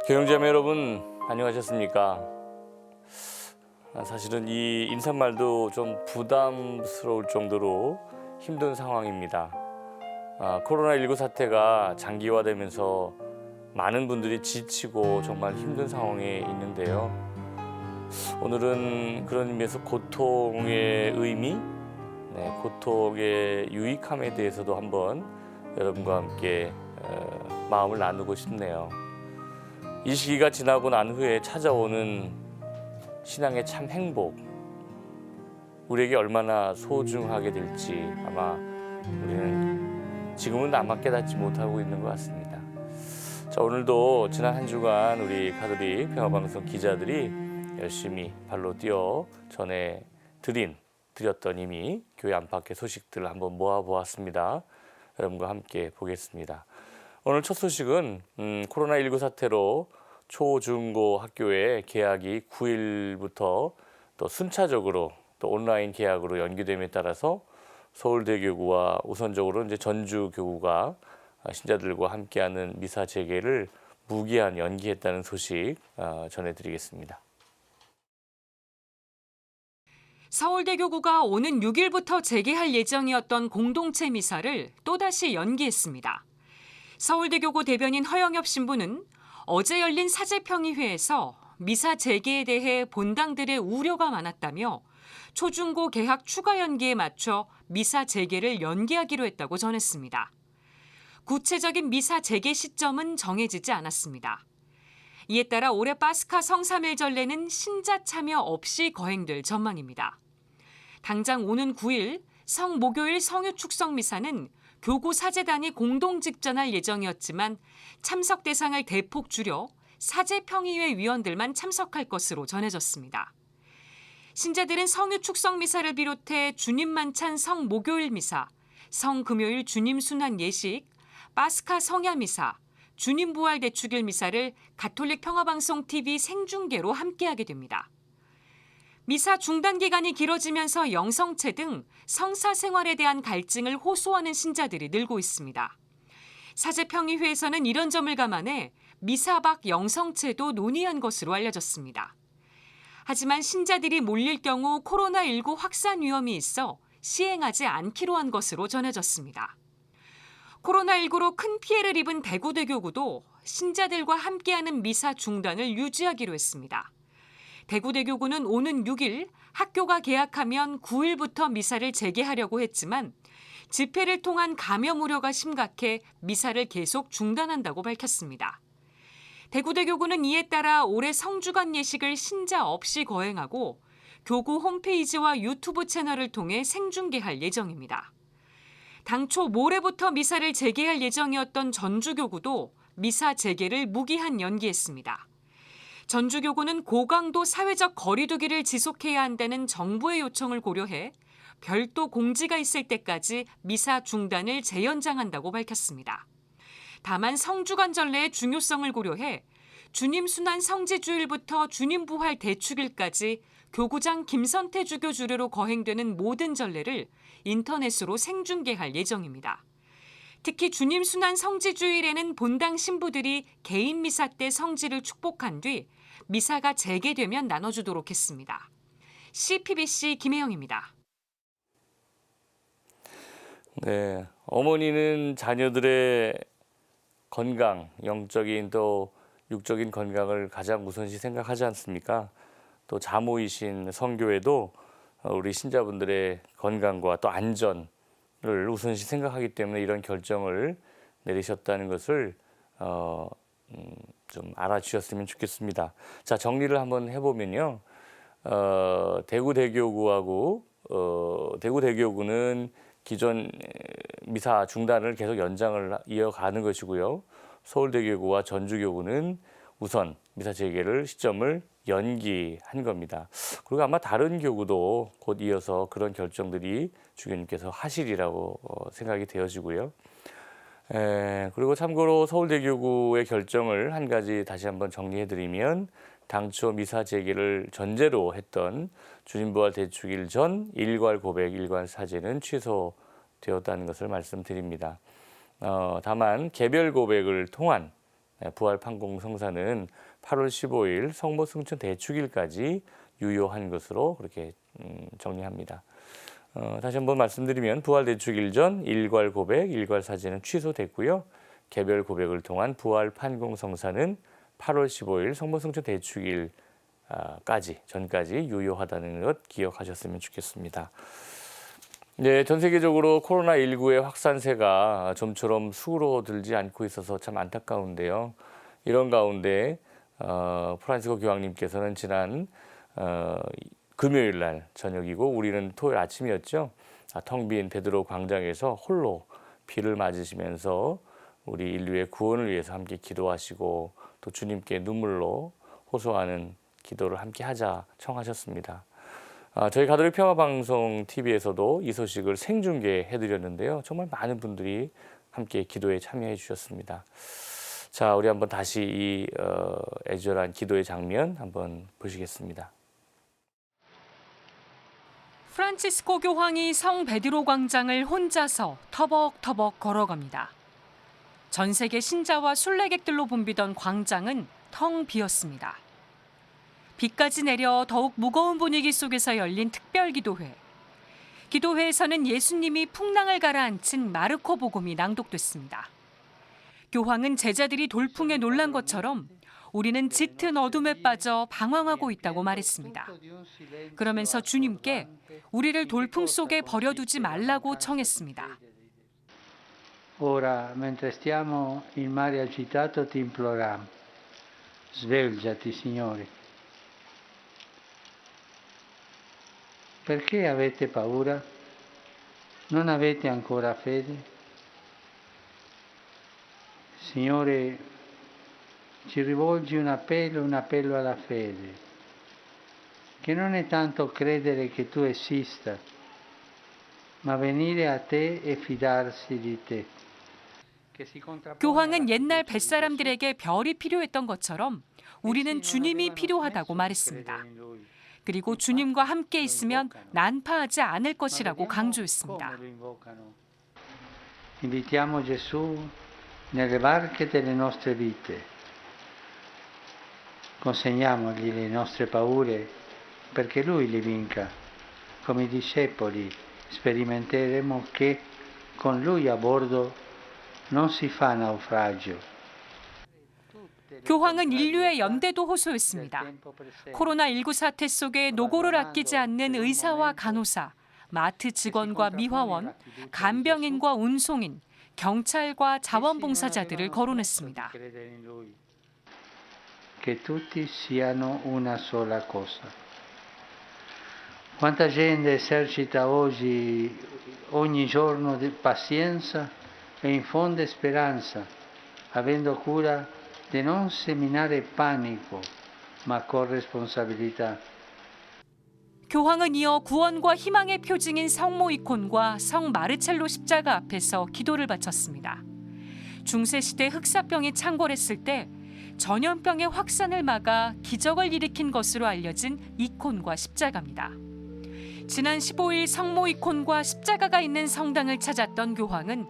교영자매 여러분, 안녕하셨습니까? 사실은 이 인사말도 좀 부담스러울 정도로 힘든 상황입니다. 코로나19 사태가 장기화되면서 많은 분들이 지치고 정말 힘든 상황에 있는데요. 오늘은 그런 의미에서 고통의 의미, 고통의 유익함에 대해서도 한번 여러분과 함께 마음을 나누고 싶네요. 이 시기가 지나고 난 후에 찾아오는 신앙의 참 행복, 우리에게 얼마나 소중하게 될지 아마 우리는 지금은 아마 깨닫지 못하고 있는 것 같습니다. 자, 오늘도 지난 한 주간 우리 가톨릭 평화방송 기자들이 열심히 발로 뛰어 드렸던 이미 교회 안팎의 소식들을 한번 모아보았습니다. 여러분과 함께 보겠습니다. 오늘 첫 소식은 코로나19 사태로 초, 중, 고 학교의 개학이 9일부터 또 순차적으로 또 온라인 개학으로 연기됨에 따라서 서울대교구와 우선적으로 이제 전주교구가 신자들과 함께하는 미사 재개를 무기한 연기했다는 소식 전해드리겠습니다. 서울대교구가 오는 6일부터 재개할 예정이었던 공동체 미사를 또다시 연기했습니다. 서울대교구 대변인 허영엽 신부는 어제 열린 사제평의회에서 미사 재개에 대해 본당들의 우려가 많았다며 초중고 개학 추가 연기에 맞춰 미사 재개를 연기하기로 했다고 전했습니다. 구체적인 미사 재개 시점은 정해지지 않았습니다. 이에 따라 올해 파스카 성3일 전례는 신자 참여 없이 거행될 전망입니다. 당장 오는 9일 성목요일 성유축성 미사는 교구 사제단이 공동 직전할 예정이었지만 참석 대상을 대폭 줄여 사제평의회 위원들만 참석할 것으로 전해졌습니다. 신자들은 성유축성 미사를 비롯해 주님 만찬 성목요일 미사, 성금요일 주님 순환 예식, 파스카 성야 미사, 주님 부활 대축일 미사를 가톨릭 평화방송 TV 생중계로 함께하게 됩니다. 미사 중단 기간이 길어지면서 영성체 등 성사 생활에 대한 갈증을 호소하는 신자들이 늘고 있습니다. 사제평의회에서는 이런 점을 감안해 미사 밖 영성체도 논의한 것으로 알려졌습니다. 하지만 신자들이 몰릴 경우 코로나19 확산 위험이 있어 시행하지 않기로 한 것으로 전해졌습니다. 코로나19로 큰 피해를 입은 대구대교구도 신자들과 함께하는 미사 중단을 유지하기로 했습니다. 대구대교구는 오는 6일 학교가 개학하면 9일부터 미사를 재개하려고 했지만 집회를 통한 감염 우려가 심각해 미사를 계속 중단한다고 밝혔습니다. 대구대교구는 이에 따라 올해 성주간 예식을 신자 없이 거행하고 교구 홈페이지와 유튜브 채널을 통해 생중계할 예정입니다. 당초 모레부터 미사를 재개할 예정이었던 전주교구도 미사 재개를 무기한 연기했습니다. 전주교구는 고강도 사회적 거리 두기를 지속해야 한다는 정부의 요청을 고려해 별도 공지가 있을 때까지 미사 중단을 재연장한다고 밝혔습니다. 다만 성주간 전례의 중요성을 고려해 주님 순환 성지주일부터 주님 부활 대축일까지 교구장 김선태 주교 주례로 거행되는 모든 전례를 인터넷으로 생중계할 예정입니다. 특히 주님 순환 성지주일에는 본당 신부들이 개인 미사 때 성지를 축복한 뒤 미사가 재개되면 나눠주도록 했습니다. CPBC 김혜영입니다. 네, 어머니는 자녀들의 건강, 영적인 또 육적인 건강을 가장 우선시 생각하지 않습니까? 또 자모이신 성교회도 우리 신자분들의 건강과 또 안전을 우선시 생각하기 때문에 이런 결정을 내리셨다는 것을 좀 알아주셨으면 좋겠습니다. 자, 정리를 한번 해보면요. 대구대교구는 기존 미사 중단을 계속 연장을 이어가는 것이고요. 서울대교구와 전주교구는 우선 미사 재개를 시점을 연기한 겁니다. 그리고 아마 다른 교구도 곧 이어서 그런 결정들이 주교님께서 하시리라고 생각이 되어지고요. 그리고 참고로 서울대교구의 결정을 한 가지 다시 한번 정리해드리면 당초 미사 재개를 전제로 했던 주님부활 대축일 전 일괄 고백, 일괄 사제는 취소되었다는 것을 말씀드립니다. 다만 개별 고백을 통한 부활 판공 성사는 8월 15일 성모 승천 대축일까지 유효한 것으로 그렇게 정리합니다. 다시 한번 말씀드리면 부활 대축일 전 일괄 고백, 일괄 사제는 취소됐고요. 개별 고백을 통한 부활 판공 성사는 8월 15일 성모 승천 대축일 전까지 유효하다는 것 기억하셨으면 좋겠습니다. 네, 전 세계적으로 코로나19의 확산세가 좀처럼 수그러들지 않고 있어서 참 안타까운데요. 이런 가운데 프란시스코 교황님께서는 지난 금요일 날 저녁이고 우리는 토요일 아침이었죠. 텅 빈 베드로 광장에서 홀로 비를 맞으시면서 우리 인류의 구원을 위해서 함께 기도하시고 또 주님께 눈물로 호소하는 기도를 함께 하자 청하셨습니다. 저희 가톨릭 평화방송 TV에서도 이 소식을 생중계해드렸는데요. 정말 많은 분들이 함께 기도에 참여해 주셨습니다. 자, 우리 한번 다시 이 애절한 기도의 장면 한번 보시겠습니다. 프란치스코 교황이 성 베드로 광장을 혼자서 터벅터벅 걸어갑니다. 전 세계 신자와 순례객들로 붐비던 광장은 텅 비었습니다. 비까지 내려 더욱 무거운 분위기 속에서 열린 특별기도회. 기도회에서는 예수님이 풍랑을 가라앉힌 마르코 복음이 낭독됐습니다. 교황은 제자들이 돌풍에 놀란 것처럼 우리는 짙은 어둠에 빠져 방황하고 있다고 말했습니다. 그러면서 주님께 우리를 돌풍 속에 버려두지 말라고 청했습니다. Ora, mentre stiamo in mare agitato, ti imploriamo. Svegliati, Signore. Perché avete paura? Non avete ancora fede? Signore, ci rivolgi un appello alla fede, che non è tanto credere che tu esista, ma venire a te e fidarsi di te. 교황은 옛날 뱃사람들에게 별이 필요했던 것처럼 우리는 주님이 필요하다고 말했습니다. 그리고 주님과 함께 있으면 난파하지 않을 것이라고 강조했습니다. Invitiamo Gesù nelle barche delle nostre vite. Consegniamogli le nostre paure perché Lui le vinca. Come i discepoli sperimenteremo che con Lui a bordo non si fa naufragio. 교황은 인류의 연대도 호소했습니다. 코로나19 사태 속에 노고를 아끼지 않는 의사와 간호사, 마트 직원과 미화원, 간병인과 운송인, 경찰과 자원봉사자들을 거론했습니다. Che tutti siano una sola cosa. Quanta gente esercita ogni giorno di pazienza e infonde speranza, avendo cura di non seminare panico, ma con responsabilità. 교황은 이어 구원과 희망의 표징인 성모 이콘과 성 마르첼로 십자가 앞에서 기도를 바쳤습니다. 중세시대 흑사병이 창궐했을 때 전염병의 확산을 막아 기적을 일으킨 것으로 알려진 이콘과 십자가입니다. 지난 15일 성모 이콘과 십자가가 있는 성당을 찾았던 교황은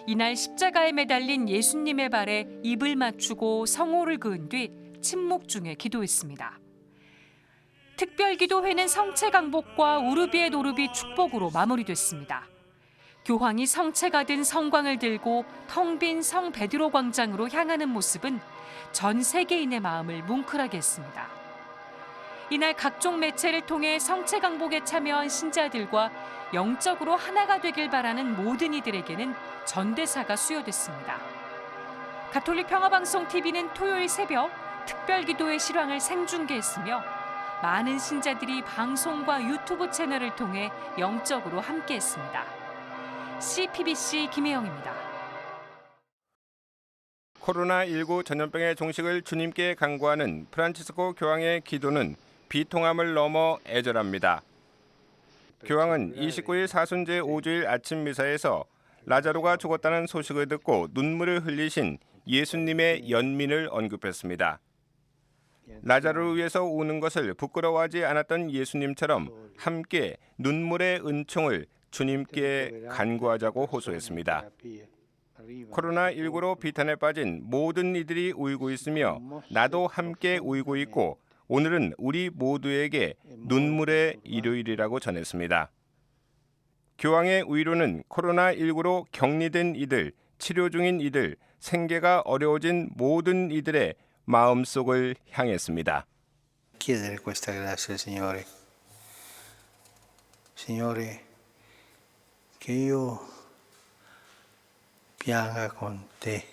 이날 십자가에 매달린 예수님의 발에 입을 맞추고 성호를 그은 뒤 침묵 중에 기도했습니다. 특별기도회는 성체 강복과 우르비의 노르비 축복으로 마무리됐습니다. 교황이 성체가 든 성광을 들고 텅 빈 성 베드로 광장으로 향하는 모습은 전 세계인의 마음을 뭉클하게 했습니다. 이날 각종 매체를 통해 성체 강복에 참여한 신자들과 영적으로 하나가 되길 바라는 모든 이들에게는 전대사가 수여됐습니다. 가톨릭 평화방송 TV는 토요일 새벽 특별기도회 실황을 생중계했으며 많은 신자들이 방송과 유튜브 채널을 통해 영적으로 함께했습니다. CPBC 김혜영입니다. 코로나19 전염병의 종식을 주님께 간구하는 프란치스코 교황의 기도는 비통함을 넘어 애절합니다. 교황은 29일 사순제 5주일 아침 미사에서 라자로가 죽었다는 소식을 듣고 눈물을 흘리신 예수님의 연민을 언급했습니다. 라자로를 위해서 우는 것을 부끄러워하지 않았던 예수님처럼 함께 눈물의 은총을 주님께 간구하자고 호소했습니다. 코로나19로 비탄에 빠진 모든 이들이 울고 있으며 나도 함께 울고 있고 오늘은 우리 모두에게 눈물의 일요일이라고 전했습니다. 교황의 위로는 코로나19로 격리된 이들, 치료 중인 이들, 생계가 어려워진 모든 이들의 마음속을 향했습니다. Chiedere questa grazia al Signore. Signore, che io pianga con te,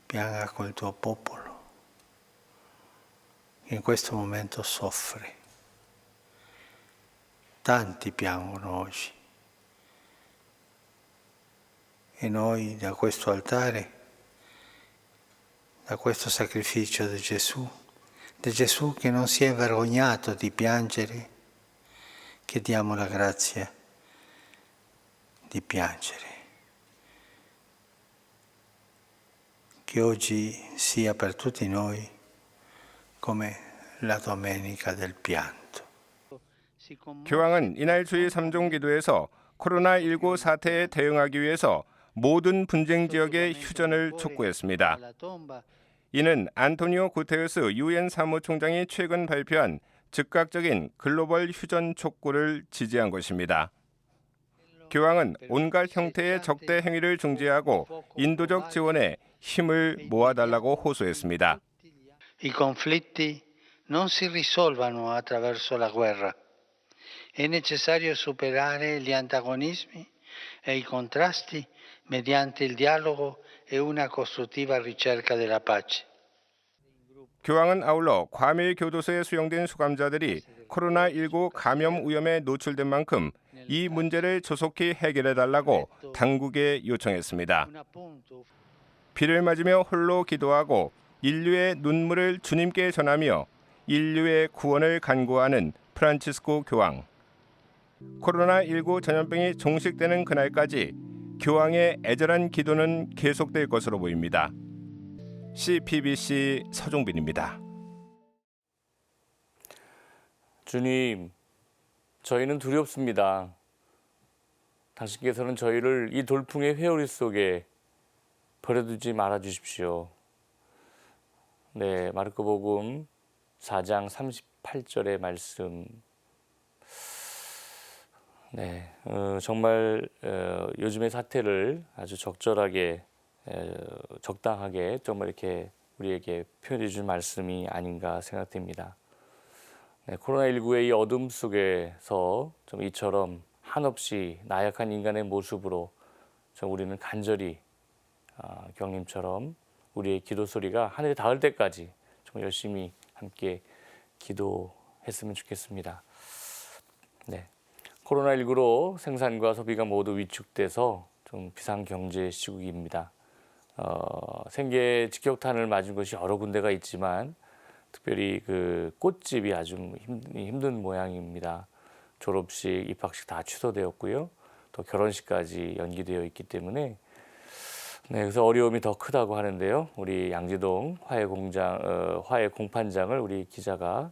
pianga col tuo popolo, che in questo momento soffre. Tanti piangono oggi. E noi da questo altare, da questo sacrificio di Gesù che non si è vergognato di piangere, chiediamo la grazia di piangere. Che oggi sia per tutti noi come la domenica del pianto. 교황은 이날 주일 3종 기도에서 코로나19 사태에 대응하기 위해서 모든 분쟁 지역의 휴전을 촉구했습니다. 이는 안토니오 구테르스 유엔 사무총장이 최근 발표한 즉각적인 글로벌 휴전 촉구를 지지한 것입니다. 교황은 온갖 형태의 적대 행위를 중지하고 인도적 지원에 힘을 모아달라고 호소했습니다. I conflitti non si risolvano attraverso la guerra. È necessario superare gli antagonismi e i contrasti mediante il dialogo e una costruttiva ricerca della pace. 교황은 아울러 과밀 교도소에 수용된 수감자들이 코로나19 감염 위험에 노출된 만큼 이 문제를 조속히 해결해달라고 당국에 요청했습니다. 비를 맞으며 홀로 기도하고 인류의 눈물을 주님께 전하며 인류의 구원을 간구하는 프란치스코 교황. 코로나19 전염병이 종식되는 그날까지 교황의 애절한 기도는 계속될 것으로 보입니다. CPBC 서종빈입니다. 주님, 저희는 두렵습니다. 당신께서는 저희를 이 돌풍의 회오리 속에 버려두지 말아 주십시오. 네, 마르코복음 4장 38절의 말씀. 네, 정말 요즘의 사태를 아주 적절하게 적당하게 정말 이렇게 우리에게 표현해 준 말씀이 아닌가 생각됩니다. 네, 코로나19의 이 어둠 속에서 좀 이처럼 한없이 나약한 인간의 모습으로 좀 우리는 간절히 경님처럼 우리의 기도 소리가 하늘에 닿을 때까지 좀 열심히 함께 기도했으면 좋겠습니다. 네, 코로나19로 생산과 소비가 모두 위축돼서 좀 비상경제 시국입니다. 생계 직격탄을 맞은 것이 여러 군데가 있지만 특별히 그 꽃집이 아주 힘든 모양입니다. 졸업식, 입학식 다 취소되었고요. 또 결혼식까지 연기되어 있기 때문에 그래서 어려움이 더 크다고 하는데요. 우리 양재동 화훼 공판장을 우리 기자가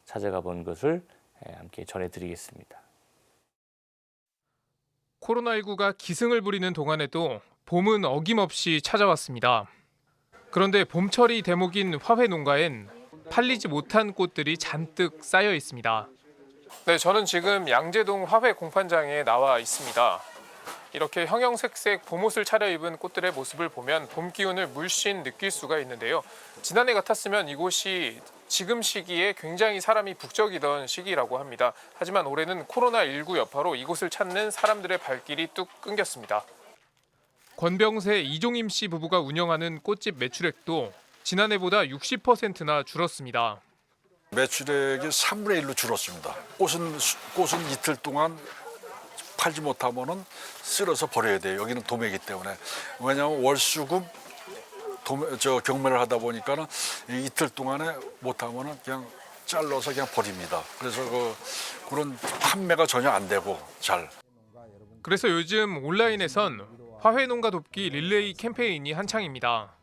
찾아가 본 것을 함께 전해드리겠습니다. 코로나19가 기승을 부리는 동안에도 봄은 어김없이 찾아왔습니다. 그런데 봄철이 대목인 화훼 농가엔 팔리지 못한 꽃들이 잔뜩 쌓여 있습니다. 네, 저는 지금 양재동 화훼 공판장에 나와 있습니다. 이렇게 형형색색 봄옷을 차려입은 꽃들의 모습을 보면 봄 기운을 물씬 느낄 수가 있는데요. 지난해 같았으면 이곳이 지금 시기에 굉장히 사람이 북적이던 시기라고 합니다. 하지만 올해는 코로나19 여파로 이곳을 찾는 사람들의 발길이 뚝 끊겼습니다. 권병세 이종임 씨 부부가 운영하는 꽃집 매출액도 지난해보다 60%나 줄었습니다. 매출액이 3분의 1로 줄었습니다. 꽃은 이틀 동안 팔지 못하면은 쓸어서 버려야 돼요. 여기는 도매이기 때문에. 왜냐하면 월수금 경매를 하다 보니까는 이틀 동안에 못하면은 그냥 잘라서 그냥 버립니다. 그래서 그런 판매가 전혀 안 되고 잘. 그래서 요즘 온라인에선 화훼 농가 돕기 릴레이 캠페인이 한창입니다.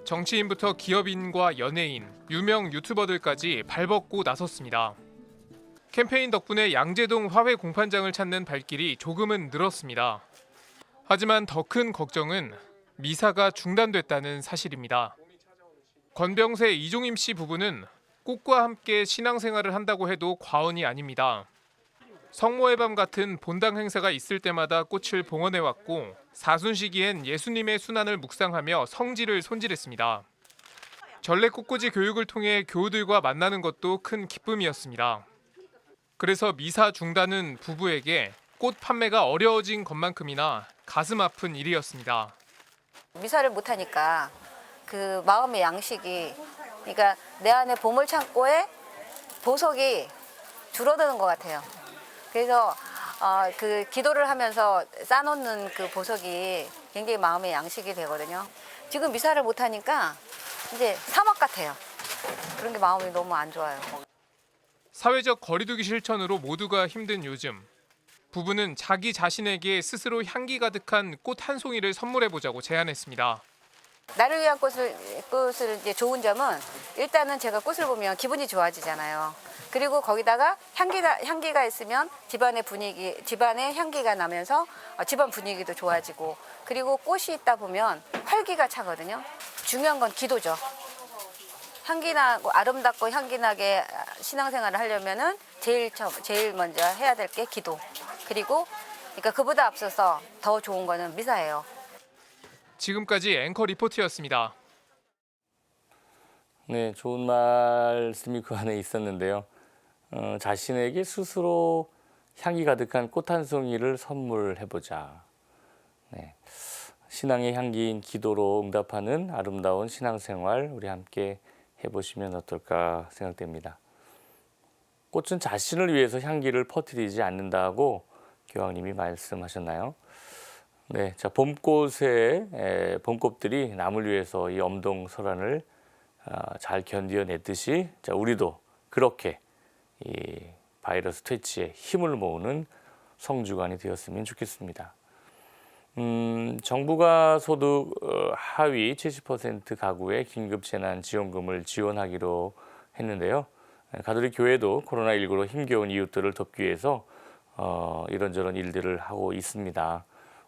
정치인부터 기업인과 연예인, 유명 유튜버들까지 발벗고 나섰습니다. 캠페인 덕분에 양재동 화훼 공판장을 찾는 발길이 조금은 늘었습니다. 하지만 더 큰 걱정은 미사가 중단됐다는 사실입니다. 건병세 이종임 씨 부부는 꽃과 함께 신앙생활을 한다고 해도 과언이 아닙니다. 성모의 밤 같은 본당 행사가 있을 때마다 꽃을 봉헌해왔고 사순시기엔 예수님의 순환을 묵상하며 성지를 손질했습니다. 전래 꽃꽂이 교육을 통해 교우들과 만나는 것도 큰 기쁨이었습니다. 그래서 미사 중단은 부부에게 꽃 판매가 어려워진 것만큼이나 가슴 아픈 일이었습니다. 미사를 못하니까 그 마음의 양식이, 그러니까 내 안에 보물 창고에 보석이 줄어드는 것 같아요. 그래서 그 기도를 하면서 쌓아놓는 그 보석이 굉장히 마음의 양식이 되거든요. 지금 미사를 못하니까 이제 사막 같아요. 그런 게 마음이 너무 안 좋아요. 사회적 거리두기 실천으로 모두가 힘든 요즘, 부부는 자기 자신에게 스스로 향기 가득한 꽃 한 송이를 선물해보자고 제안했습니다. 나를 위한 꽃을 이제 좋은 점은 일단은 제가 꽃을 보면 기분이 좋아지잖아요. 그리고 거기다가 향기가 있으면 집안의 향기가 나면서 집안 분위기도 좋아지고, 그리고 꽃이 있다 보면 활기가 차거든요. 중요한 건 기도죠. 향기나고 아름답고 향기나게 신앙생활을 하려면은 제일 먼저 해야 될 게 기도. 그리고 그러니까 그보다 앞서서 더 좋은 거는 미사예요. 지금까지 앵커 리포트였습니다. 네, 좋은 말씀이 그 안에 있었는데요. 자신에게 스스로 향기 가득한 꽃 한 송이를 선물해보자. 네, 신앙의 향기인 기도로 응답하는 아름다운 신앙생활 우리 함께 해보시면 어떨까 생각됩니다. 꽃은 자신을 위해서 향기를 퍼뜨리지 않는다고 교황님이 말씀하셨나요? 네, 자, 봄꽃들이 남을 위해서 이 엄동설환을 잘 견뎌냈듯이, 자, 우리도 그렇게 이 바이러스 퇴치에 힘을 모으는 성주간이 되었으면 좋겠습니다. 정부가 소득 하위 70% 가구에 긴급 재난 지원금을 지원하기로 했는데요. 가톨릭 교회도 코로나19로 힘겨운 이웃들을 돕기 위해서 이런저런 일들을 하고 있습니다.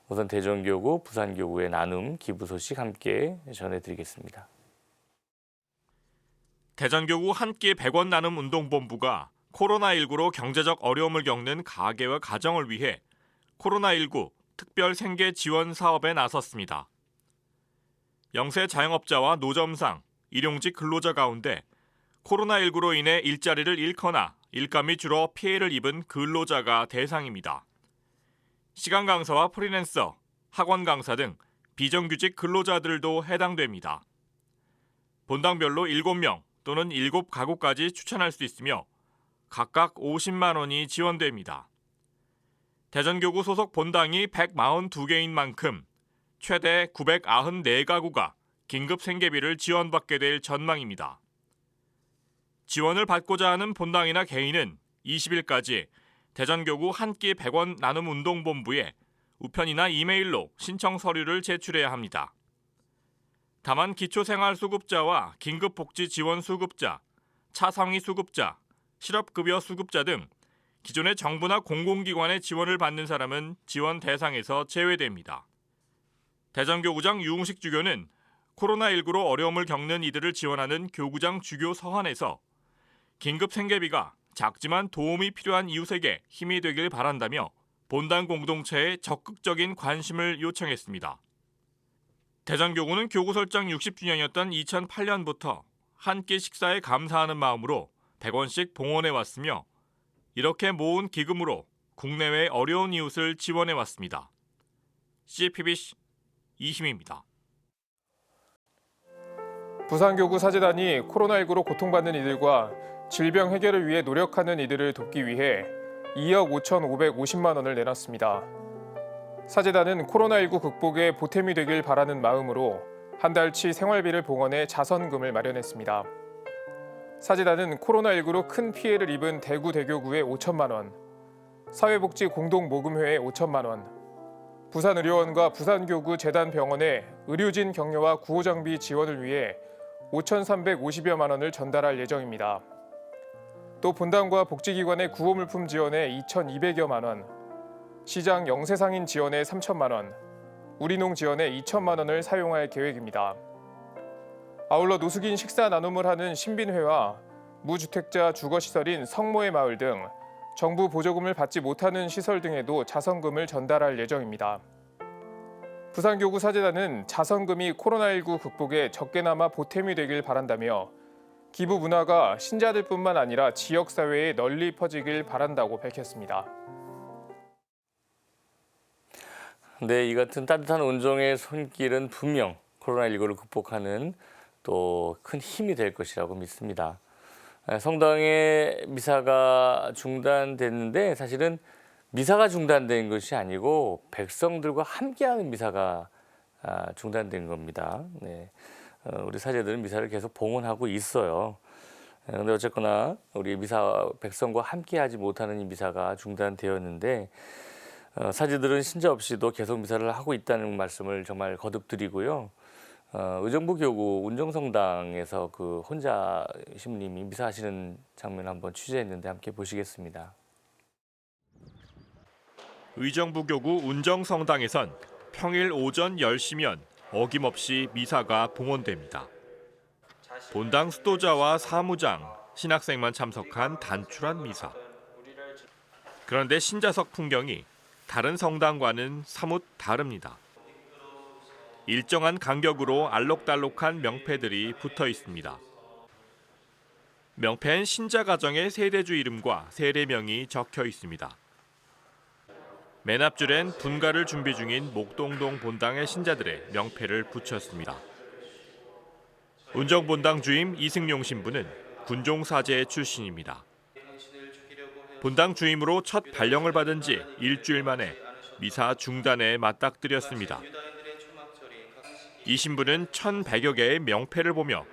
우선 대전교구, 부산교구의 나눔 기부 소식 함께 전해드리겠습니다. 대전교구 한 끼 100원 나눔 운동본부가 코로나19로 경제적 어려움을 겪는 가계와 가정을 위해 코로나19 특별 생계 지원 사업에 나섰습니다. 영세 자영업자와 노점상, 일용직 근로자 가운데 코로나19로 인해 일자리를 잃거나 일감이 줄어 피해를 입은 근로자가 대상입니다. 시간 강사와 프리랜서, 학원 강사 등 비정규직 근로자들도 해당됩니다. 본당별로 7명 또는 7가구까지 추천할 수 있으며 각각 50만 원이 지원됩니다. 대전교구 소속 본당이 142개인 만큼 최대 994가구가 긴급 생계비를 지원받게 될 전망입니다. 지원을 받고자 하는 본당이나 개인은 20일까지 대전교구 한 끼 100원 나눔 운동본부에 우편이나 이메일로 신청 서류를 제출해야 합니다. 다만 기초생활수급자와 긴급복지지원수급자, 차상위 수급자, 실업급여 수급자 등 기존의 정부나 공공기관의 지원을 받는 사람은 지원 대상에서 제외됩니다. 대전교구장 유흥식 주교는 코로나19로 어려움을 겪는 이들을 지원하는 교구장 주교 서한에서 긴급 생계비가 작지만 도움이 필요한 이웃에게 힘이 되길 바란다며 본당 공동체에 적극적인 관심을 요청했습니다. 대전교구는 교구 설정 60주년이었던 2008년부터 한 끼 식사에 감사하는 마음으로 100원씩 봉헌해왔으며 이렇게 모은 기금으로 국내외 어려운 이웃을 지원해왔습니다. CPBC 이희미입니다. 부산교구 사제단이 코로나19로 고통받는 이들과 질병 해결을 위해 노력하는 이들을 돕기 위해 2억 5,550만 원을 내놨습니다. 사제단은 코로나19 극복에 보탬이 되길 바라는 마음으로 한 달치 생활비를 봉헌해 자선금을 마련했습니다. 사제단은 코로나19로 큰 피해를 입은 대구 대교구에 5천만 원, 사회복지 공동모금회에 5천만 원, 부산의료원과 부산교구 재단병원에 의료진 격려와 구호장비 지원을 위해 5,350여만 원을 전달할 예정입니다. 또 본당과 복지기관의 구호물품 지원에 2,200여만 원, 시장 영세상인 지원에 3천만 원, 우리농 지원에 2천만 원을 사용할 계획입니다. 아울러 노숙인 식사 나눔을 하는 신빈회와 무주택자 주거시설인 성모의 마을 등 정부 보조금을 받지 못하는 시설 등에도 자선금을 전달할 예정입니다. 부산교구사재단은 자선금이 코로나19 극복에 적게나마 보탬이 되길 바란다며 기부 문화가 신자들뿐만 아니라 지역사회에 널리 퍼지길 바란다고 밝혔습니다. 네, 이 같은 따뜻한 온정의 손길은 분명 코로나19를 극복하는 또 큰 힘이 될 것이라고 믿습니다. 성당의 미사가 중단됐는데 사실은 미사가 중단된 것이 아니고 백성들과 함께하는 미사가 중단된 겁니다. 네. 우리 사제들은 미사를 계속 봉헌하고 있어요. 그런데 어쨌거나 우리 미사 백성과 함께하지 못하는 이 미사가 중단되었는데 사제들은 신자 없이도 계속 미사를 하고 있다는 말씀을 정말 거듭 드리고요. 의정부 교구 운정성당에서 그 혼자 신부님이 미사하시는 장면 한번 취재했는데 함께 보시겠습니다. 의정부 교구 운정성당에선 평일 오전 10시면 어김없이 미사가 봉헌됩니다. 본당 수도자와 사무장, 신학생만 참석한 단출한 미사. 그런데 신자석 풍경이 다른 성당과는 사뭇 다릅니다. 일정한 간격으로 알록달록한 명패들이 붙어 있습니다. 명패엔 신자 가정의 세대주 이름과 세례명이 적혀 있습니다. 맨 앞줄엔 분가를 준비 중인 목동동 본당의 신자들의 명패를 붙였습니다. 운정본당 주임 이승용 신부는 군종사제 출신입니다. 본당 주임으로 첫 발령을 받은 지 일주일 만에 미사 중단에 맞닥뜨렸습니다. 이 신부는 1,100여 개의 명패를 보며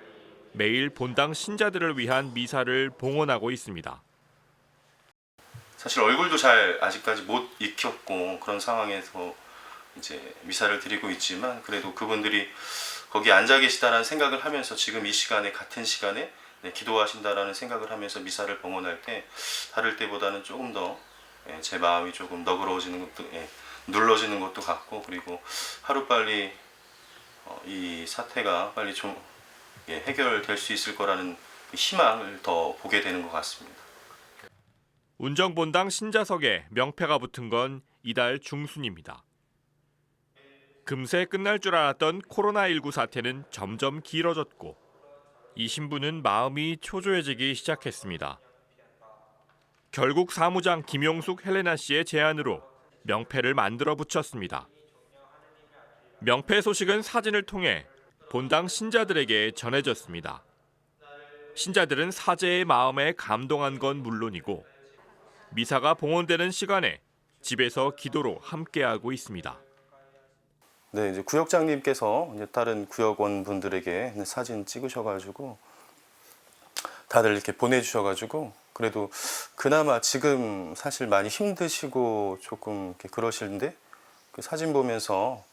매일 본당 신자들을 위한 미사를 봉헌하고 있습니다. 사실 얼굴도 잘 아직까지 못 익혔고 그런 상황에서 이제 미사를 드리고 있지만 그래도 그분들이 거기 앉아 계시다라는 생각을 하면서 지금 이 시간에 같은 시간에 기도하신다라는 생각을 하면서 미사를 봉헌할 때 다를 때보다는 조금 더 제 마음이 조금 너그러워지는 것도 눌러지는 것도 같고 그리고 하루빨리 이 사태가 빨리 좀 해결될 수 있을 거라는 희망을 더 보게 되는 것 같습니다. 운정본당 신자석에 명패가 붙은 건 이달 중순입니다. 금세 끝날 줄 알았던 코로나19 사태는 점점 길어졌고 이 신부는 마음이 초조해지기 시작했습니다. 결국 사무장 김용숙 헬레나 씨의 제안으로 명패를 만들어 붙였습니다. 명패 소식은 사진을 통해 본당 신자들에게 전해졌습니다. 신자들은 사제의 마음에 감동한 건 물론이고 미사가 봉헌되는 시간에 집에서 기도로 함께하고 있습니다. 네, 이제 구역장님께서 이제 다른 구역원 분들에게 사진 찍으셔가지고 다들 이렇게 보내주셔가지고 그래도 그나마 지금 사실 많이 힘드시고 조금 이렇게 그러시는데 그 사진 보면서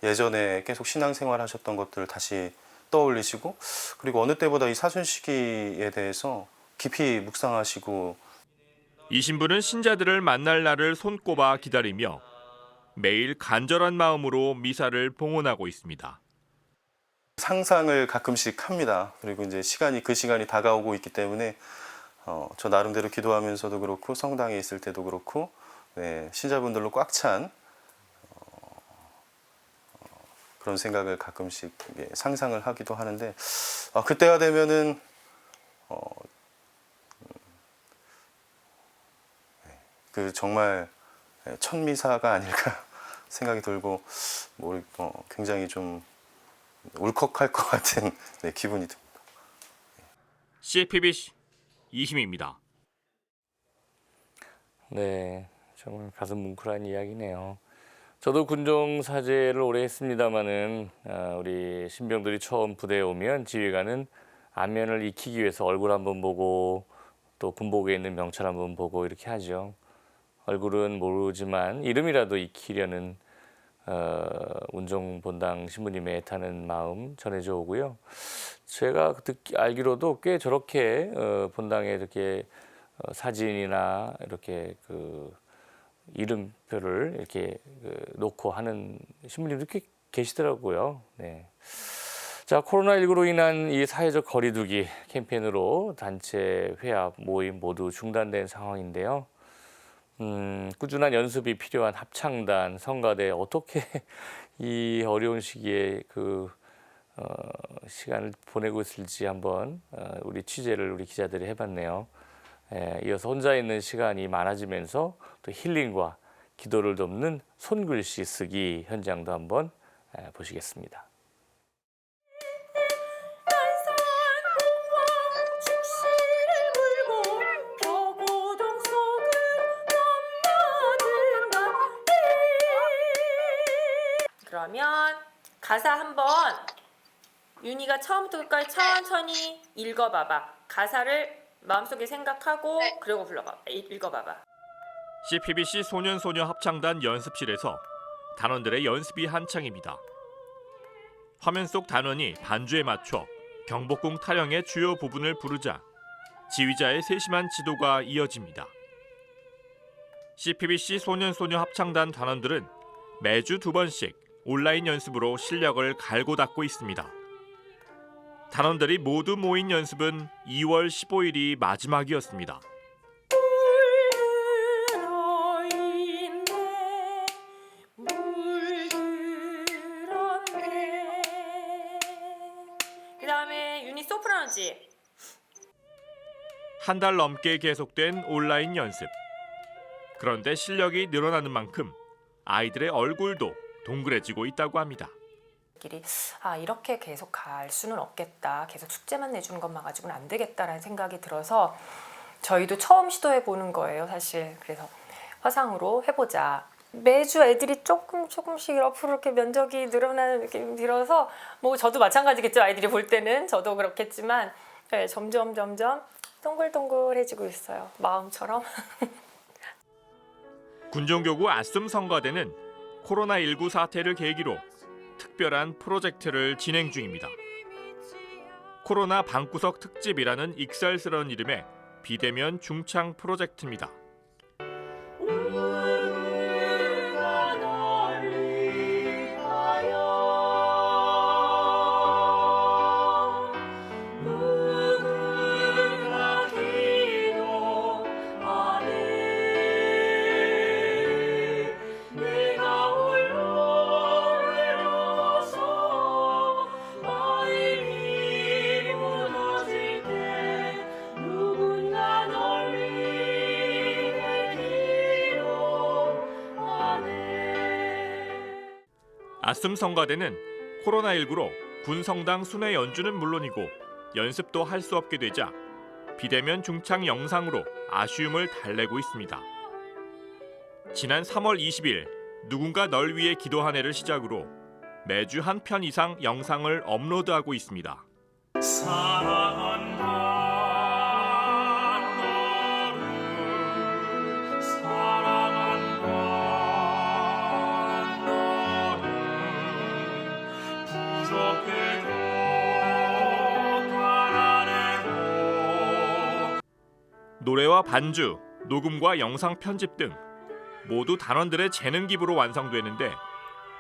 예전에 계속 신앙생활 하셨던 것들을 다시 떠올리시고 그리고 어느 때보다 이 사순 시기에 대해서 깊이 묵상하시고 이 신부는 신자들을 만날 날을 손꼽아 기다리며 매일 간절한 마음으로 미사를 봉헌하고 있습니다. 상상을 가끔씩 합니다. 그리고 이제 그 시간이 다가오고 있기 때문에 저 나름대로 기도하면서도 그렇고 성당에 있을 때도 그렇고 신자분들로 꽉 찬 그런 생각을 가끔씩 상상을 하기도 하는데 그때가 되면은 그 정말 첫 미사가 아닐까 생각이 들고 굉장히 좀 울컥할 것 같은 기분이 듭니다. CFBC 이희미입니다. 네, 정말 가슴 뭉클한 이야기네요. 저도 군종 사제를 오래 했습니다마는 우리 신병들이 처음 부대에 오면 지휘관은 안면을 익히기 위해서 얼굴 한번 보고 또 군복에 있는 명찰 한번 보고 이렇게 하죠. 얼굴은 모르지만 이름이라도 익히려는 운정본당 신부님의 애타는 마음 전해져 오고요. 제가 알기로도 꽤 저렇게 본당에 이렇게 사진이나 이렇게 이름표를 이렇게 놓고 하는 신부님도 꽤 계시더라고요. 네. 자, 코로나19로 인한 이 사회적 거리두기 캠페인으로 단체 회합, 모임 모두 중단된 상황인데요. 꾸준한 연습이 필요한 합창단, 성가대 어떻게 이 어려운 시기에 시간을 보내고 있을지 한번 우리 취재를 우리 기자들이 해봤네요. 이어서 혼자 있는 시간이 많아지면서 또 힐링과 기도를 돕는 손글씨 쓰기 현장도 한번 보시겠습니다. 그러면 가사 한번 윤희가 처음부터 끝까지 천천히 읽어봐봐. 가사를 마음속에 생각하고 그리고 읽어봐봐. CPBC 소년소녀 합창단 연습실에서 단원들의 연습이 한창입니다. 화면 속 단원이 반주에 맞춰 경복궁 타령의 주요 부분을 부르자 지휘자의 세심한 지도가 이어집니다. CPBC 소년소녀 합창단 단원들은 매주 2번씩 온라인 연습으로 실력을 갈고 닦고 있습니다. 단원들이 모두 모인 연습은 2월 15일이 마지막이었습니다. 그 다음에 유닛 소프라노지. 한 달 넘게 계속된 온라인 연습. 그런데 실력이 늘어나는 만큼 아이들의 얼굴도 동그래지고 있다고 합니다. 이렇게 계속 갈 수는 없겠다. 계속 숙제만 내주는 것만 가지고는 안 되겠다라는 생각이 들어서 저희도 처음 시도해 보는 거예요, 사실. 그래서 화상으로 해보자. 매주 애들이 조금씩 앞으로 이렇게 면적이 늘어나는 느낌이 들어서 뭐 저도 마찬가지겠죠. 아이들이 볼 때는 저도 그렇겠지만 점점 동글동글해지고 있어요. 마음처럼. 군종교구 아씀 성가대는 코로나19 사태를 계기로 특별한 프로젝트를 진행 중입니다. 코로나 방구석 특집이라는 익살스러운 이름의 비대면 중창 프로젝트입니다. 아씀 성가대는 코로나19로 군성당 순회 연주는 물론이고 연습도 할 수 없게 되자 비대면 중창 영상으로 아쉬움을 달래고 있습니다. 지난 3월 20일 누군가 널 위해 기도하네를 시작으로 매주 한 편 이상 영상을 업로드하고 있습니다. 노래와 반주, 녹음과 영상 편집 등 모두 단원들의 재능 기부로 완성되는데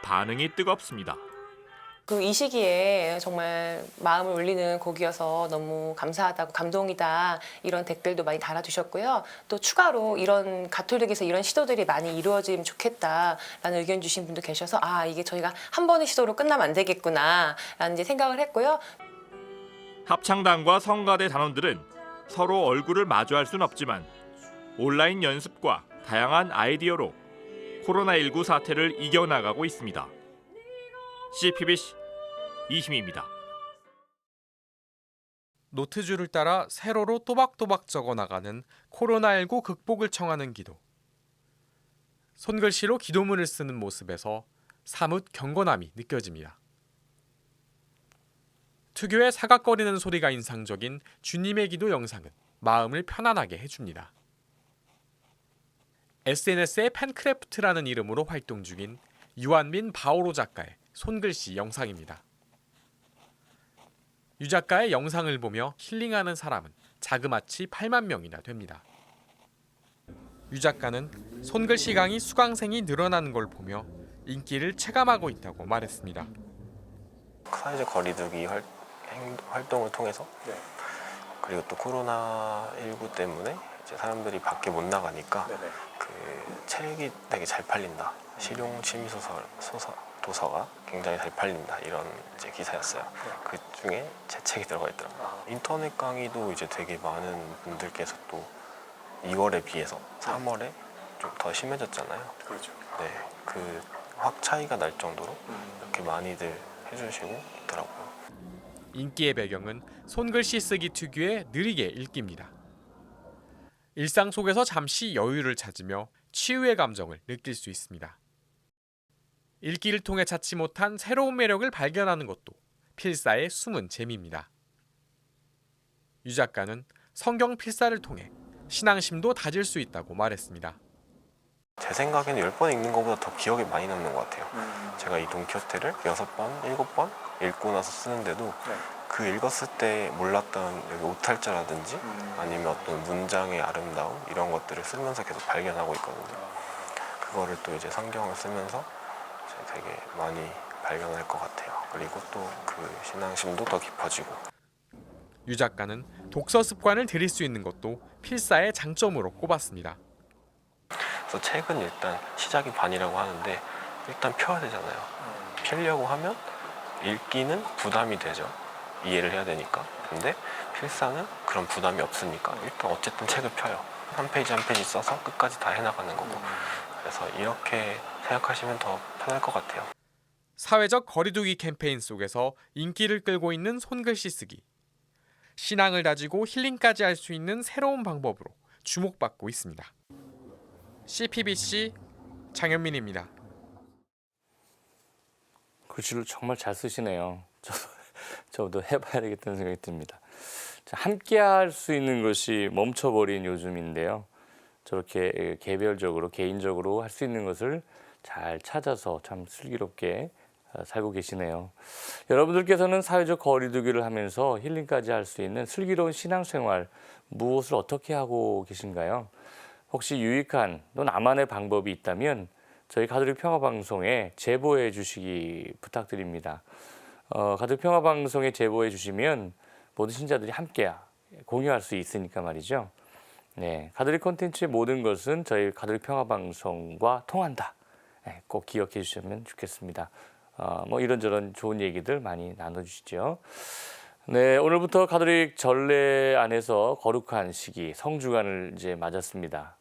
반응이 뜨겁습니다. 이 시기에 정말 마음을 울리는 곡이어서 너무 감사하다고 감동이다 이런 댓글도 많이 달아주셨고요. 또 추가로 이런 가톨릭에서 이런 시도들이 많이 이루어지면 좋겠다라는 의견 주신 분도 계셔서 이게 저희가 한 번의 시도로 끝나면 안 되겠구나 라는 이제 생각을 했고요. 합창단과 성가대 단원들은 서로 얼굴을 마주할 순 없지만 온라인 연습과 다양한 아이디어로 코로나19 사태를 이겨나가고 있습니다. CPBC 이희미입니다. 노트줄을 따라 세로로 또박또박 적어나가는 코로나19 극복을 청하는 기도. 손글씨로 기도문을 쓰는 모습에서 사뭇 경건함이 느껴집니다. 특유의 사각거리는 소리가 인상적인 주님의 기도 영상은 마음을 편안하게 해줍니다. SNS의 팬크래프트라는 이름으로 활동 중인 유한민 바오로 작가의 손글씨 영상입니다. 유 작가의 영상을 보며 힐링하는 사람은 자그마치 8만 명이나 됩니다. 유 작가는 손글씨 강의 수강생이 늘어나는 걸 보며 인기를 체감하고 있다고 말했습니다. 사회적 거리두기 활동을 통해서 그리고 또 코로나19 때문에 이제 사람들이 밖에 못 나가니까 그 책이 되게 잘 팔린다. 실용 취미 도서가 굉장히 잘 팔린다. 이런 이제 기사였어요. 그 중에 제 책이 들어가 있더라고요. 인터넷 강의도 이제 되게 많은 분들께서 또 2월에 비해서 3월에 좀 더 심해졌잖아요. 그렇죠. 네, 그 확 차이가 날 정도로 이렇게 많이들 해주시고 있더라고요. 인기의 배경은 손글씨 쓰기 특유의 느리게 읽기입니다. 일상 속에서 잠시 여유를 찾으며 치유의 감정을 느낄 수 있습니다. 읽기를 통해 찾지 못한 새로운 매력을 발견하는 것도 필사의 숨은 재미입니다. 유 작가는 성경 필사를 통해 신앙심도 다질 수 있다고 말했습니다. 제 생각에는 10번 읽는 것보다 더 기억에 많이 남는 것 같아요. 제가 이 돈키호테를 6번, 7번 읽고 나서 쓰는데도 그 읽었을 때 몰랐던 여기 오탈자라든지 아니면 어떤 문장의 아름다움 이런 것들을 쓰면서 계속 발견하고 있거든요. 그거를 또 이제 성경을 쓰면서 되게 많이 발견할 것 같아요. 그리고 또 그 신앙심도 더 깊어지고. 유 작가는 독서 습관을 들일 수 있는 것도 필사의 장점으로 꼽았습니다. 그래서 책은 일단 시작이 반이라고 하는데 일단 펴야 되잖아요. 펴려고 하면 읽기는 부담이 되죠. 이해를 해야 되니까. 근데 필사는 그런 부담이 없으니까 일단 어쨌든 책을 펴요. 한 페이지 한 페이지 써서 끝까지 다 해나가는 거고. 그래서 이렇게 생각하시면 더 편할 것 같아요. 사회적 거리두기 캠페인 속에서 인기를 끌고 있는 손글씨 쓰기. 신앙을 다지고 힐링까지 할 수 있는 새로운 방법으로 주목받고 있습니다. CPBC 장현민입니다. 글씨를 정말 잘 쓰시네요. 저도 해봐야 되겠다는 생각이 듭니다. 함께 할 수 있는 것이 멈춰버린 요즘인데요. 저렇게 개별적으로 개인적으로 할 수 있는 것을 잘 찾아서 참 슬기롭게 살고 계시네요. 여러분들께서는 사회적 거리두기를 하면서 힐링까지 할 수 있는 슬기로운 신앙생활 무엇을 어떻게 하고 계신가요? 혹시 유익한 또 나만의 방법이 있다면 저희 가톨릭 평화방송에 제보해 주시기 부탁드립니다. 가톨릭 평화방송에 제보해 주시면 모든 신자들이 함께 공유할 수 있으니까 말이죠. 네, 가톨릭 콘텐츠의 모든 것은 저희 가톨릭 평화방송과 통한다. 네, 꼭 기억해 주시면 좋겠습니다. 이런저런 좋은 얘기들 많이 나눠주시죠. 네, 오늘부터 가톨릭 전례 안에서 거룩한 시기 성주간을 이제 맞았습니다.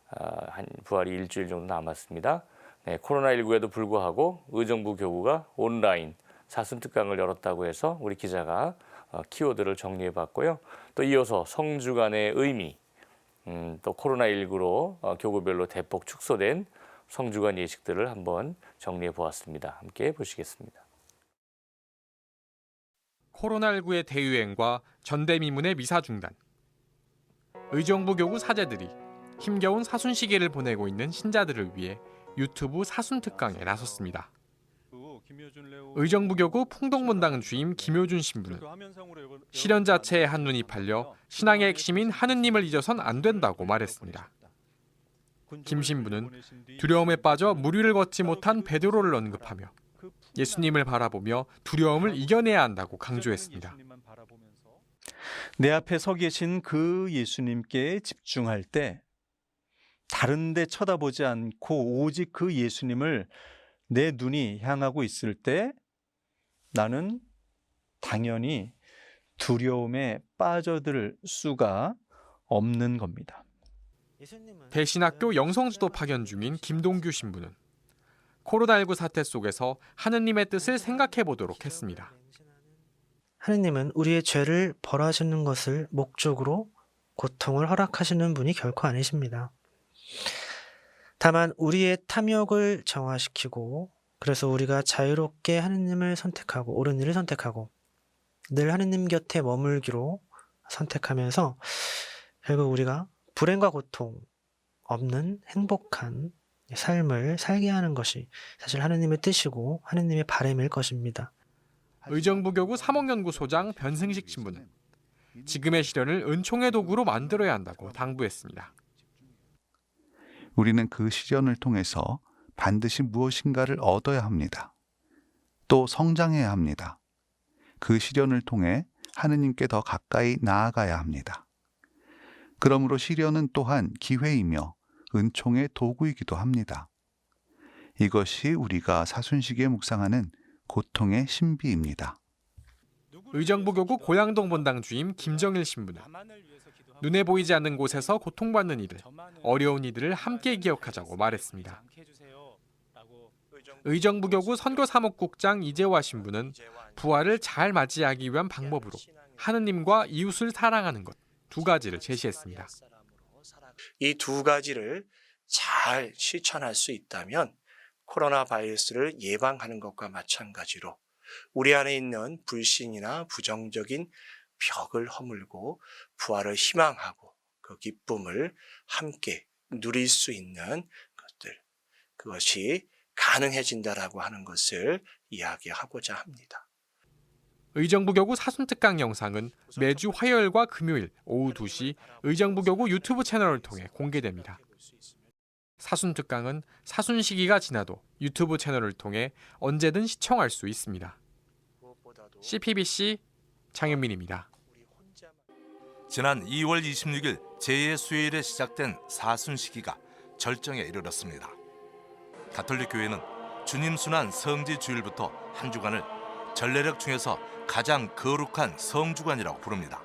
한 부활이 일주일 정도 남았습니다. 네, 코로나19에도 불구하고 의정부 교구가 온라인 사순특강을 열었다고 해서 우리 기자가 키워드를 정리해봤고요. 또 이어서 성주간의 의미, 또 코로나19로 교구별로 대폭 축소된 성주간 예식들을 한번 정리해 보았습니다. 함께 보시겠습니다. 코로나19의 대유행과 전대미문의 미사 중단. 의정부 교구 사제들이 힘겨운 사순 시기를 보내고 있는 신자들을 위해 유튜브 사순 특강에 나섰습니다. 의정부 교구 풍동문당 주임 김효준 신부는 시련 자체에 한눈이 팔려 신앙의 핵심인 하느님을 잊어선 안 된다고 말했습니다. 김 신부는 두려움에 빠져 무리를 걷지 못한 베드로를 언급하며 예수님을 바라보며 두려움을 이겨내야 한다고 강조했습니다. 내 앞에 서 계신 그 예수님께 집중할 때 다른 데 쳐다보지 않고 오직 그 예수님을 내 눈이 향하고 있을 때 나는 당연히 두려움에 빠져들 수가 없는 겁니다. 대신학교 영성주도 파견 중인 김동규 신부는 코로나19 사태 속에서 하느님의 뜻을 생각해 보도록 했습니다. 하느님은 우리의 죄를 벌하시는 것을 목적으로 고통을 허락하시는 분이 결코 아니십니다. 다만 우리의 탐욕을 정화시키고 그래서 우리가 자유롭게 하느님을 선택하고 옳은 일을 선택하고 늘 하느님 곁에 머물기로 선택하면서 결국 우리가 불행과 고통 없는 행복한 삶을 살게 하는 것이 사실 하느님의 뜻이고 하느님의 바람일 것입니다. 의정부 교구 사목연구소장 변승식 신부는 지금의 시련을 은총의 도구로 만들어야 한다고 당부했습니다. 우리는 그 시련을 통해서 반드시 무엇인가를 얻어야 합니다. 또 성장해야 합니다. 그 시련을 통해 하느님께 더 가까이 나아가야 합니다. 그러므로 시련은 또한 기회이며 은총의 도구이기도 합니다. 이것이 우리가 사순시기에 묵상하는 고통의 신비입니다. 의정부교구 고양동 본당 주임 김정일 신부는 눈에 보이지 않는 곳에서 고통받는 이들, 어려운 이들을 함께 기억하자고 말했습니다. 의정부교구 선교사목국장 이재화 신부는 부활을 잘 맞이하기 위한 방법으로 하느님과 이웃을 사랑하는 것 두 가지를 제시했습니다. 이 두 가지를 잘 실천할 수 있다면 코로나 바이러스를 예방하는 것과 마찬가지로 우리 안에 있는 불신이나 부정적인 벽을 허물고 부활을 희망하고 그 기쁨을 함께 누릴 수 있는 것들, 그것이 가능해진다라고 하는 것을 이야기하고자 합니다. 의정부교구 사순특강 영상은 매주 화요일과 금요일 오후 2시 의정부교구 유튜브 채널을 통해 공개됩니다. 사순특강은 사순 시기가 지나도 유튜브 채널을 통해 언제든 시청할 수 있습니다. CPBC 장현민입니다. 지난 2월 26일 제2의 수요일에 시작된 사순 시기가 절정에 이르렀습니다. 가톨릭 교회는 주님 순환 성지 주일부터 한 주간을 전례력 중에서 가장 거룩한 성주간이라고 부릅니다.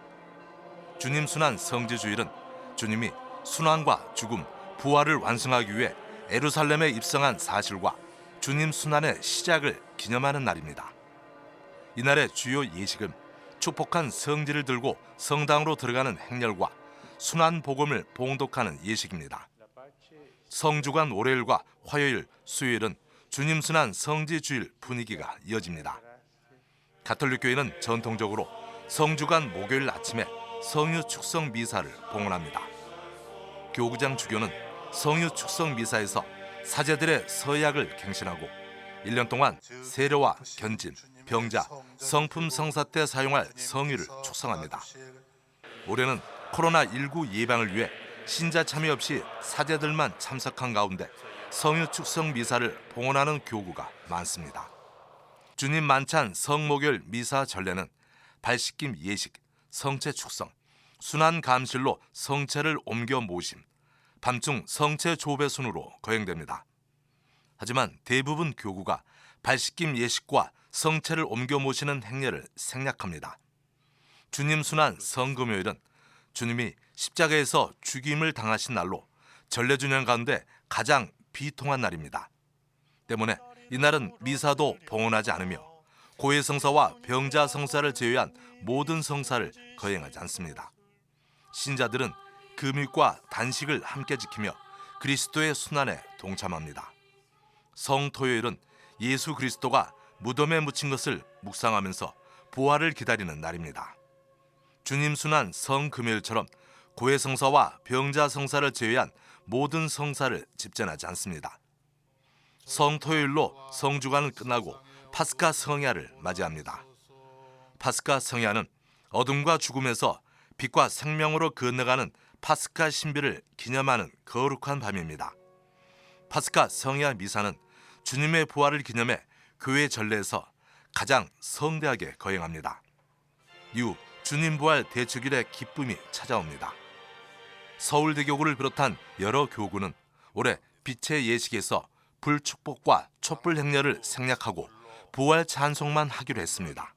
주님 순환 성지 주일은 주님이 순환과 죽음, 부활을 완성하기 위해 예루살렘에 입성한 사실과 주님 순환의 시작을 기념하는 날입니다. 이날의 주요 예식은 축복한 성지를 들고 성당으로 들어가는 행렬과 순환 복음을 봉독하는 예식입니다. 성주간 월요일과 화요일, 수요일은 주님 순환 성지 주일 분위기가 이어집니다. 가톨릭 교회는 전통적으로 성주간 목요일 아침에 성유 축성 미사를 봉헌합니다. 교구장 주교는 성유 축성 미사에서 사제들의 서약을 갱신하고 1년 동안 세례와 견진, 병자, 성품 성사 때 사용할 성유를 축성합니다. 올해는 코로나19 예방을 위해 신자 참여 없이 사제들만 참석한 가운데 성유 축성 미사를 봉헌하는 교구가 많습니다. 주님 만찬 성목요일 미사 전례는 발씻김 예식, 성체 축성, 순환 감실로 성체를 옮겨 모심, 밤중 성체 조배 순으로 거행됩니다. 하지만 대부분 교구가 발씻김 예식과 성체를 옮겨 모시는 행례를 생략합니다. 주님 순환 성금요일은 주님이 십자가에서 죽임을 당하신 날로 전례주년 가운데 가장 비통한 날입니다. 때문에 이날은 미사도 봉헌하지 않으며 고해 성사와 병자 성사를 제외한 모든 성사를 거행하지 않습니다. 신자들은 금일과 단식을 함께 지키며 그리스도의 순환에 동참합니다. 성토요일은 예수 그리스도가 무덤에 묻힌 것을 묵상하면서 부활을 기다리는 날입니다. 주님 순환 성금요일처럼 고해 성사와 병자 성사를 제외한 모든 성사를 집전하지 않습니다. 성토요일로 성주간은 끝나고 파스카 성야를 맞이합니다. 파스카 성야는 어둠과 죽음에서 빛과 생명으로 건너가는 파스카 신비를 기념하는 거룩한 밤입니다. 파스카 성야 미사는 주님의 부활을 기념해 교회 전례에서 가장 성대하게 거행합니다. 이후 주님 부활 대축일의 기쁨이 찾아옵니다. 서울대교구를 비롯한 여러 교구는 올해 빛의 예식에서 불축복과 촛불 행렬을 생략하고 부활 찬송만 하기로 했습니다.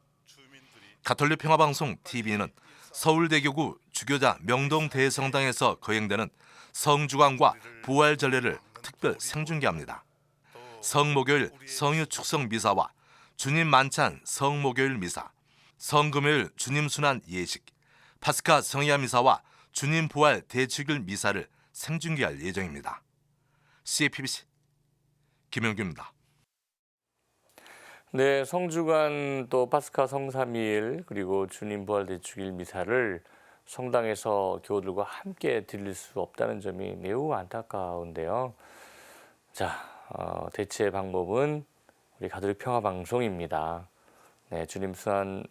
가톨릭 평화방송 TV는 서울대교구 주교자 명동 대성당에서 거행되는 성주간과 부활 전례를 특별 생중계합니다. 성목요일 성유 축성 미사와 주님 만찬 성목요일 미사, 성금요일 주님 순환 예식, 파스카 성야 미사와 주님 부활 대축일 미사를 생중계할 예정입니다. CPBC 김영규입니다. 네, 성주간 또 파스카 성삼일 그리고 주님 부활 대축일 미사를 성당에서 교우들과 함께 드릴 수 없다는 점이 매우 안타까운데요. 자, 대체 방법은 우리 가톨릭 평화방송입니다. 네, 주님 순환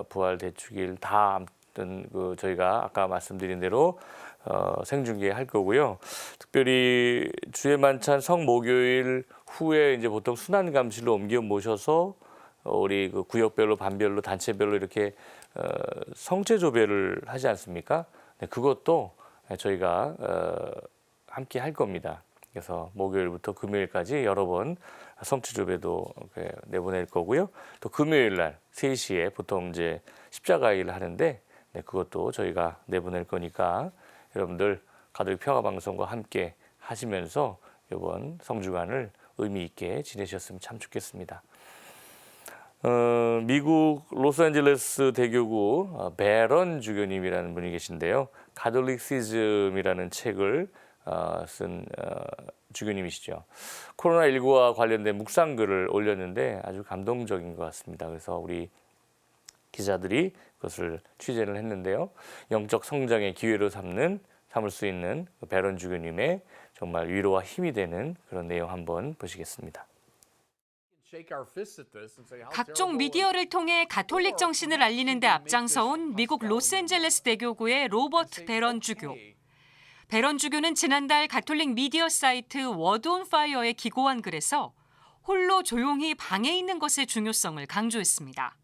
부활 대축일 다 아무튼 저희가 아까 말씀드린 대로 생중계할 거고요. 특별히 주의 만찬 성목요일 후에 이제 보통 순환감실로 옮겨 모셔서 우리 그 구역별로 반별로 단체별로 이렇게 성체조배를 하지 않습니까? 네, 그것도 저희가 함께 할 겁니다. 그래서 목요일부터 금요일까지 여러 번 성체조배도 내보낼 거고요. 또 금요일 날 3시에 보통 이제 십자가일을 하는데 네, 그것도 저희가 내보낼 거니까 여러분들 가톨릭 평화방송과 함께 하시면서 이번 성주간을 의미 있게 지내셨으면 참 좋겠습니다. 미국 로스앤젤레스 대교구 베런 주교님이라는 분이 계신데요. 가톨릭시즘이라는 책을 쓴 주교님이시죠. 코로나19와 관련된 묵상글을 올렸는데 아주 감동적인 것 같습니다. 그래서 우리 기자들이 그것을 취재를 했는데요. 영적 성장의 기회로 삼을 수 있는 베런 주교님의 정말 위로와 힘이 되는 그런 내용 한번 보시겠습니다. 각종 미디어를 통해 가톨릭 정신을 알리는 데 앞장서온 미국 로스앤젤레스 대교구의 로버트 베런 주교. 베런 주교는 지난달 가톨릭 미디어 사이트 워드 온 파이어에 기고한 글에서 홀로 조용히 방에 있는 것의 중요성을 강조했습니다.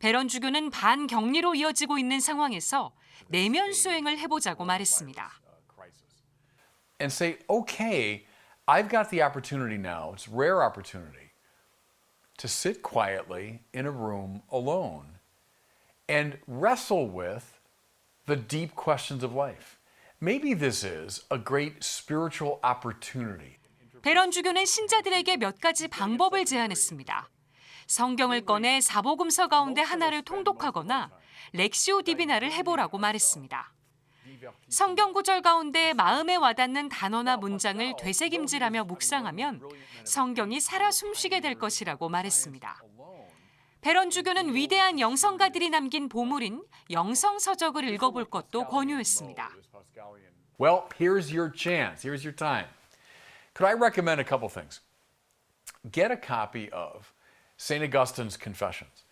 베런 주교는 반격리로 이어지고 있는 상황에서 내면 수행을 해보자고 말했습니다. And say, okay, I've got the opportunity now, it's a rare opportunity, to sit quietly in a room alone and wrestle with the deep questions of life. Maybe this is a great spiritual opportunity. 베런 주교는 신자들에게 몇 가지 방법을 제안했습니다. 성경을 꺼내 사복음서 가운데 하나를 통독하거나 렉시오 디비나를 해보라고 말했습니다. 성경 구절 가운데 마음에 와닿는 단어나 문장을 되새김질하며 묵상하면 성경이 살아 숨쉬게 될 것이라고 말했습니다. 베런 주교는 위대한 영성가들이 남긴 보물인 영성서적을 읽어볼 것도 권유했습니다. Well, here's your chance. Here's your time. Could I recommend a couple things? Get a copy of St. Augustine's Confessions.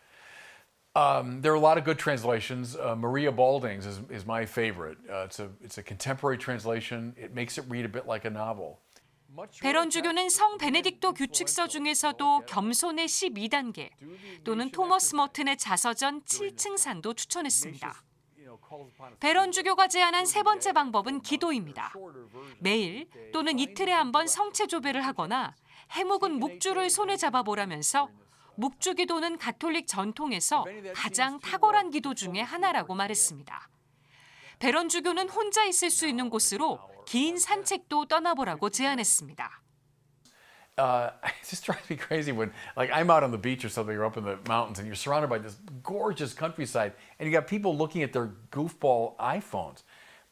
There are a lot of good translations. Maria Balding's is my favorite. It's a contemporary translation. It makes it read a bit like a novel. 베런 주교는 성 베네딕토 규칙서 중에서도 겸손의 12단계 또는 토머스 머튼의 자서전 7층산도 추천했습니다. 베런 주교가 제안한 세 번째 방법은 기도입니다. 매일 또는 이틀에 한 번 성체조배를 하거나 해묵은 묵주를 손에 잡아보라면서 묵주 기도는 가톨릭 전통에서 가장 탁월한 기도 중에 하나라고 말했습니다. 베런 주교는 혼자 있을 수 있는 곳으로 긴 산책도 떠나보라고 제안했습니다. It just drives me crazy when, like, I'm out on the beach or something, or up in the mountains, and you're surrounded by this gorgeous countryside, and you got people looking at their goofball iPhones.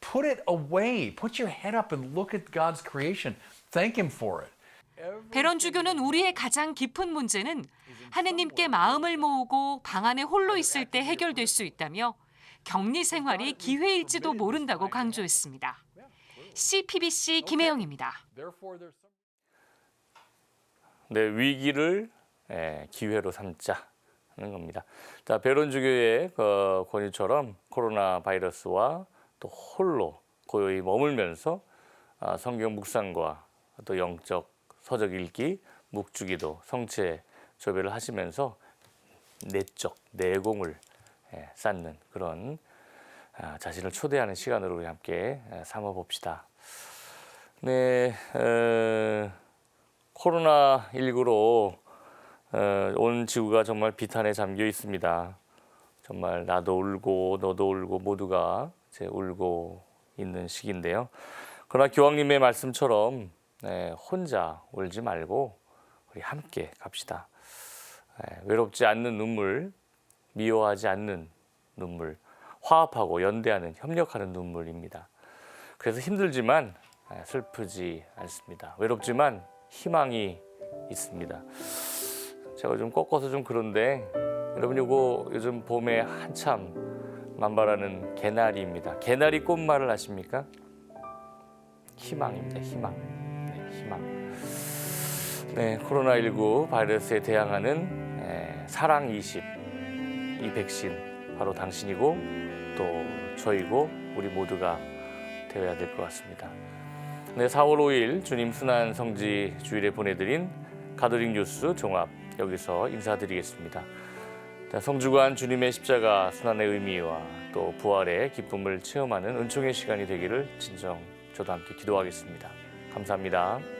Put it away. Put your head up and look at God's creation. Thank Him for it. 베런 주교는 우리의 가장 깊은 문제는 하느님께 마음을 모으고 방 안에 홀로 있을 때 해결될 수 있다며 격리 생활이 기회일지도 모른다고 강조했습니다. CPBC 김혜영입니다. 네, 위기를 기회로 삼자는 겁니다. 자, 베론 주교의 권유처럼 코로나 바이러스와 또 홀로 고요히 머물면서 성경 묵상과 또 영적 서적 읽기, 묵주기도, 성체 조배를 하시면서 내적 내공을 쌓는 그런 자신을 초대하는 시간으로 우리 함께 삼아 봅시다. 네, 코로나19로 온 지구가 정말 비탄에 잠겨 있습니다. 정말 나도 울고 너도 울고 모두가 이제 울고 있는 시기인데요. 그러나 교황님의 말씀처럼 혼자 울지 말고 우리 함께 갑시다. 외롭지 않는 눈물, 미워하지 않는 눈물, 화합하고 연대하는, 협력하는 눈물입니다. 그래서 힘들지만 슬프지 않습니다. 외롭지만 희망이 있습니다. 제가 좀 꺾어서 좀 그런데 여러분 이거 요즘 봄에 한참 만발하는 개나리입니다. 개나리 꽃말을 아십니까? 희망입니다. 희망. 네, 희망. 네, 코로나19 바이러스에 대항하는 사랑 20, 이 백신 바로 당신이고 또 저이고 우리 모두가 되어야 될 것 같습니다. 네, 4월 5일 주님 순환 성지 주일에 보내드린 가톨릭 뉴스 종합 여기서 인사드리겠습니다. 자, 성주간 주님의 십자가 순환의 의미와 또 부활의 기쁨을 체험하는 은총의 시간이 되기를 진정 저도 함께 기도하겠습니다. 감사합니다.